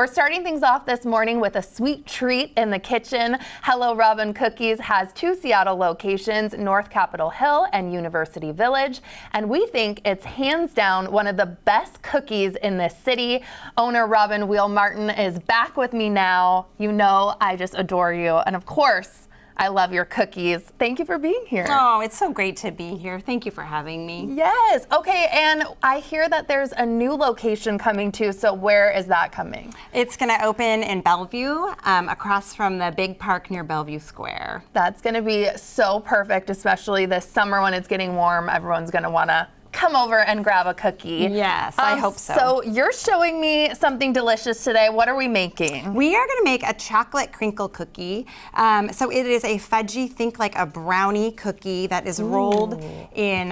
We're starting things off this morning with a sweet treat in the kitchen. Hello Robin Cookies has 2 Seattle locations, North Capitol Hill and University Village, and we think it's hands down one of the best cookies in this city. Owner Robin Wehl Martin is back with me now. You know I just adore you, and of course, I love your cookies. Thank you for being here. Oh, it's so great to be here. Thank you for having me. Yes. Okay, and I hear that there's a new location coming too, so where is that coming? It's going to open in Bellevue, across from the big park near Bellevue Square. That's going to be so perfect, especially this summer when it's getting warm. Everyone's going to want to come over and grab a cookie. Yes, I hope so. So you're showing me something delicious today. What are we making? We are going to make a chocolate crinkle cookie. So it is a fudgy, think like a brownie cookie that is rolled in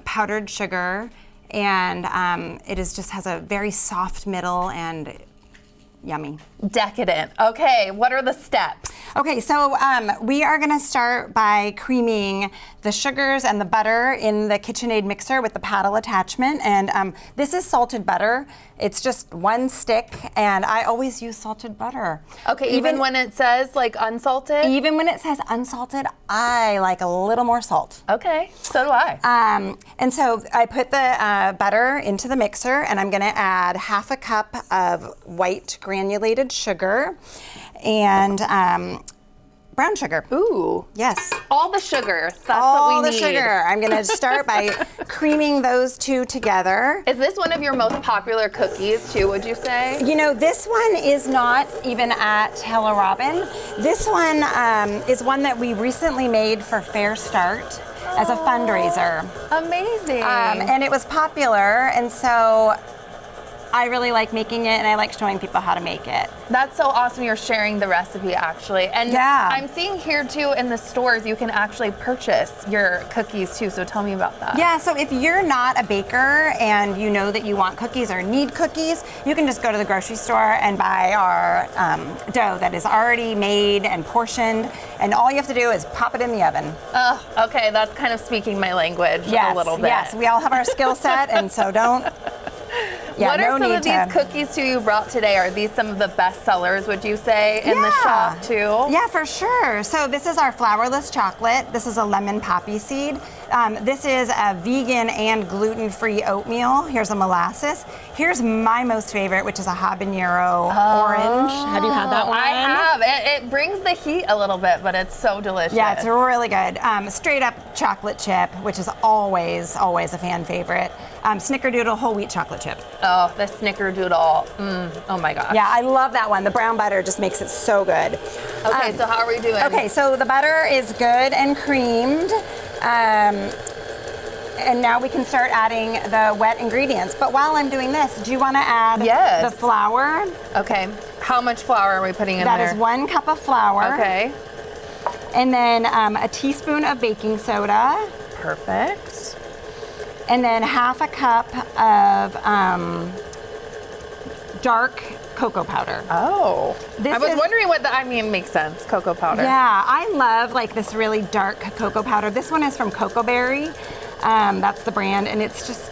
powdered sugar, and it is just has a very soft middle and yummy. Decadent. Okay, what are the steps? Okay, so we are gonna start by creaming the sugars and the butter in the KitchenAid mixer with the paddle attachment. And this is salted butter. It's just one stick, and I always use salted butter. Okay, even when it says like unsalted? Even when it says unsalted, I like a little more salt. Okay, so do I. And so I put the butter into the mixer, and I'm gonna add half a cup of white granulated sugar and brown sugar. Ooh. Yes. All the sugar. That's all what we the need. sugar. I'm going to start by creaming those two together. Is this one of your most popular cookies too, would you say? You know, this one is not even at Hello Robin. This one is one that we recently made for Fair Start as a fundraiser. Amazing. And it was popular, and so I really like making it, and I like showing people how to make it. That's so awesome you're sharing the recipe, actually. And yeah. I'm seeing here too in the stores you can actually purchase your cookies too, so tell me about that. Yeah, so if you're not a baker and you know that you want cookies or need cookies, you can just go to the grocery store and buy our dough that is already made and portioned, and all you have to do is pop it in the oven. Oh, okay, that's kind of speaking my language a little bit. Yes, we all have our skill set, and so don't. Yeah, what are some of these cookies too you brought today? Are these some of the best sellers, would you say, in the shop too? Yeah, for sure. So this is our flourless chocolate. This is a lemon poppy seed. This is a vegan and gluten-free oatmeal. Here's a molasses. Here's my most favorite, which is a habanero orange. Have you had that one? I have. It brings the heat a little bit, but it's so delicious. Yeah, it's really good. Straight up chocolate chip, which is always a fan favorite. Snickerdoodle whole wheat chocolate chip. Oh, the Snickerdoodle. Oh my gosh. Yeah, I love that one. The brown butter just makes it so good. Okay, so how are we doing? Okay, so the butter is good and creamed. And now we can start adding the wet ingredients. But while I'm doing this, do you want to add the flour? Okay. How much flour are we putting in there? That is 1 cup of flour. Okay. And then a teaspoon of baking soda. Perfect. And then half a cup of dark cocoa powder. Oh. I was wondering what makes sense, cocoa powder. Yeah, I love like this really dark cocoa powder. This one is from Cocoa Berry. That's the brand, and it's just,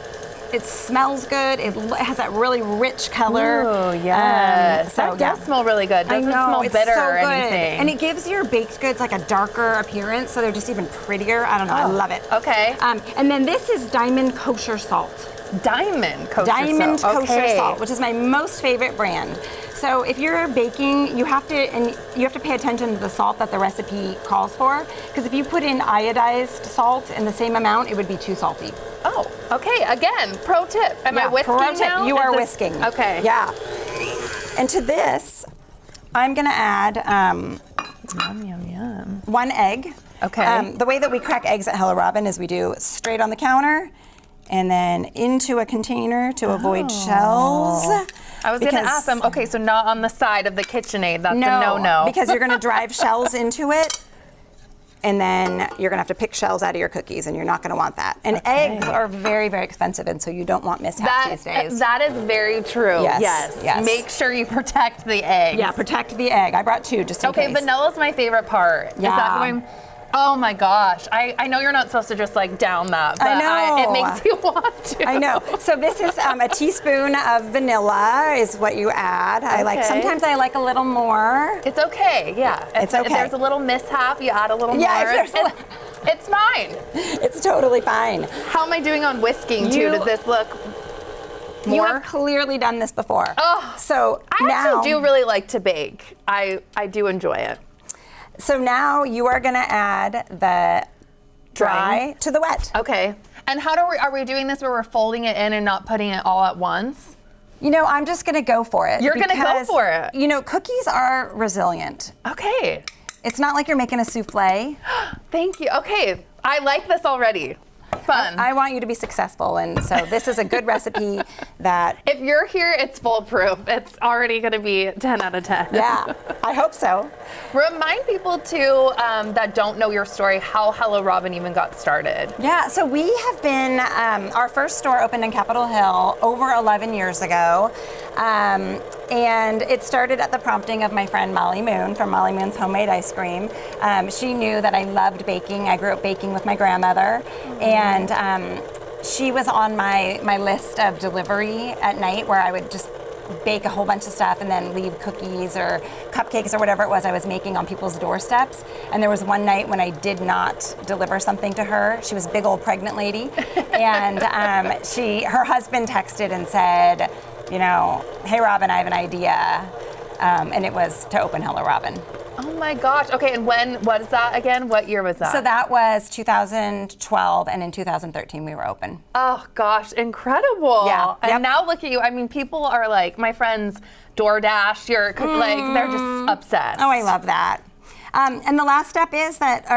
it smells good. It has that really rich color. Oh, yes. That does smell really good. Doesn't smell bitter or anything. And it gives your baked goods like a darker appearance, so they're just even prettier. I don't know, I love it. Okay. And then this is Diamond Kosher Salt. Diamond Kosher Diamond Salt. Kosher Salt, which is my most favorite brand. So if you're baking, you have to pay attention to the salt that the recipe calls for, because if you put in iodized salt in the same amount, it would be too salty. Oh, okay. Again, pro tip. Am I whisking pro tip. now? You are whisking. Okay. Yeah. And to this, I'm gonna add yum, yum, yum. 1 egg. Okay. The way that we crack eggs at Hello Robin is we do straight on the counter and then into a container to avoid shells. I was going to ask them, okay, so not on the side of the KitchenAid. That's a no-no. Because you're going to drive shells into it, and then you're going to have to pick shells out of your cookies, and you're not going to want that. And eggs are very, very expensive, and so you don't want mishaps these days. That is very true. Yes. Make sure you protect the eggs. Yeah, protect the egg. I brought 2 just in case. Okay, vanilla's my favorite part. Yeah. Is that going? Oh my gosh. I know you're not supposed to just like down that, but I know. it makes you want to. I know. So this is a teaspoon of vanilla is what you add. Sometimes I like a little more. It's okay, yeah. It's okay. If there's a little mishap, you add a little more. It's fine. It's totally fine. How am I doing on whisking too? Does this look more? You have clearly done this before. Oh, so I actually do really like to bake. I do enjoy it. So now you are going to add the dry to the wet. Okay. And are we doing this where we're folding it in and not putting it all at once? You know, I'm just going to go for it. You're going to go for it. You know, cookies are resilient. Okay. It's not like you're making a souffle. Thank you. Okay. I like this already. Fun. I want you to be successful, and so this is a good recipe that... If you're here, it's foolproof. It's already going to be 10 out of 10. Yeah, I hope so. Remind people, too, that don't know your story, how Hello Robin even got started. Yeah, so we have been, our first store opened in Capitol Hill over 11 years ago, and it started at the prompting of my friend Molly Moon from Molly Moon's Homemade Ice Cream. She knew that I loved baking. I grew up baking with my grandmother, and she was on my list of delivery at night where I would just bake a whole bunch of stuff and then leave cookies or cupcakes or whatever it was I was making on people's doorsteps. And there was one night when I did not deliver something to her. She was a big old pregnant lady, and her husband texted and said, you know, hey Robin, I have an idea, and it was to open Hello Robin. Oh my gosh. Okay, and when was that again? What year was that? So that was 2012, and in 2013 we were open. Oh gosh, incredible. Yeah. And now look at you. I mean, people are like, my friends DoorDash, like, they're just obsessed. Oh, I love that. And the last step is that,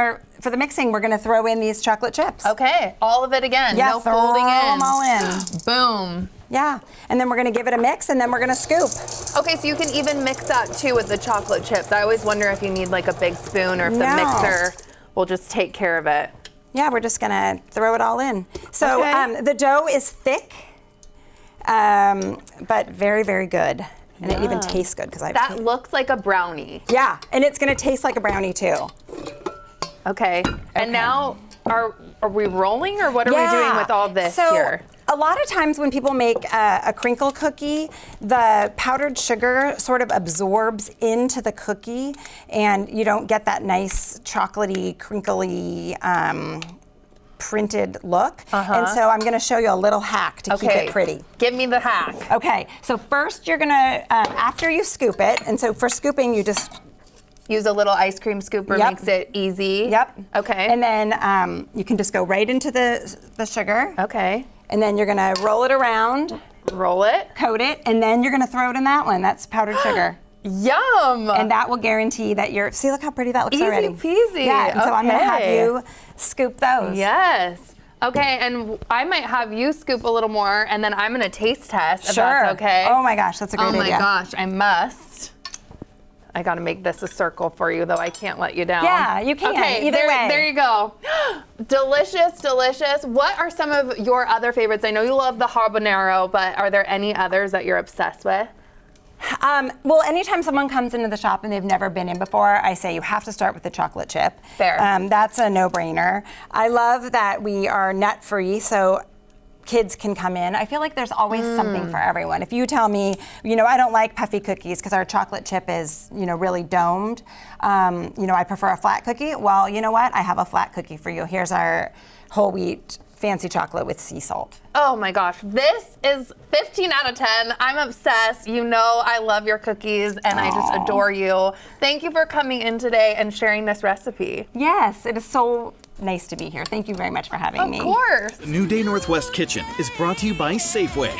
for the mixing, we're gonna throw in these chocolate chips. Okay, all of it again. Yeah, no folding in. Throw them all in. Boom. Yeah, and then we're gonna give it a mix, and then we're gonna scoop. Okay, so you can even mix that too with the chocolate chips. I always wonder if you need like a big spoon or if the mixer will just take care of it. Yeah, we're just gonna throw it all in. So the dough is thick, but very, very good. And it even tastes good because That looks like a brownie. Yeah, and it's gonna taste like a brownie too. Okay. And now, are we rolling, or what are we doing with all this here? A lot of times when people make a crinkle cookie, the powdered sugar sort of absorbs into the cookie, and you don't get that nice chocolatey, crinkly, printed look. And so I'm gonna show you a little hack to keep it pretty. Give me the hack. Okay, so first you're gonna, after you scoop it, and so for scooping you just use a little ice cream scooper, makes it easy. Yep. Okay. And then you can just go right into the sugar. Okay. And then you're gonna roll it around. Roll it. Coat it, and then you're gonna throw it in that one. That's powdered sugar. Yum! And that will guarantee that see, look how pretty that looks already. Easy peasy. Yeah, and so I'm gonna have you scoop those. Yes. Okay, and I might have you scoop a little more, and then I'm gonna taste test if that's okay. Oh my gosh, that's a great idea. Oh my gosh, I must. I gotta make this a circle for you, though. I can't let you down. Yeah, you can. Okay, Either way. There you go. Delicious, delicious. What are some of your other favorites? I know you love the habanero, but are there any others that you're obsessed with? Well, anytime someone comes into the shop and they've never been in before, I say you have to start with the chocolate chip. Fair. That's a no-brainer. I love that we are nut-free, so kids can come in. I feel like there's always something for everyone. If you tell me, you know, I don't like puffy cookies because our chocolate chip is, you know, really domed. You know, I prefer a flat cookie. Well, you know what? I have a flat cookie for you. Here's our whole wheat fancy chocolate with sea salt. Oh my gosh, this is 15 out of 10. I'm obsessed. You know I love your cookies and I just adore you. Thank you for coming in today and sharing this recipe. Yes, it is so nice to be here. Thank you very much for having me. Of course. New Day Northwest Kitchen is brought to you by Safeway.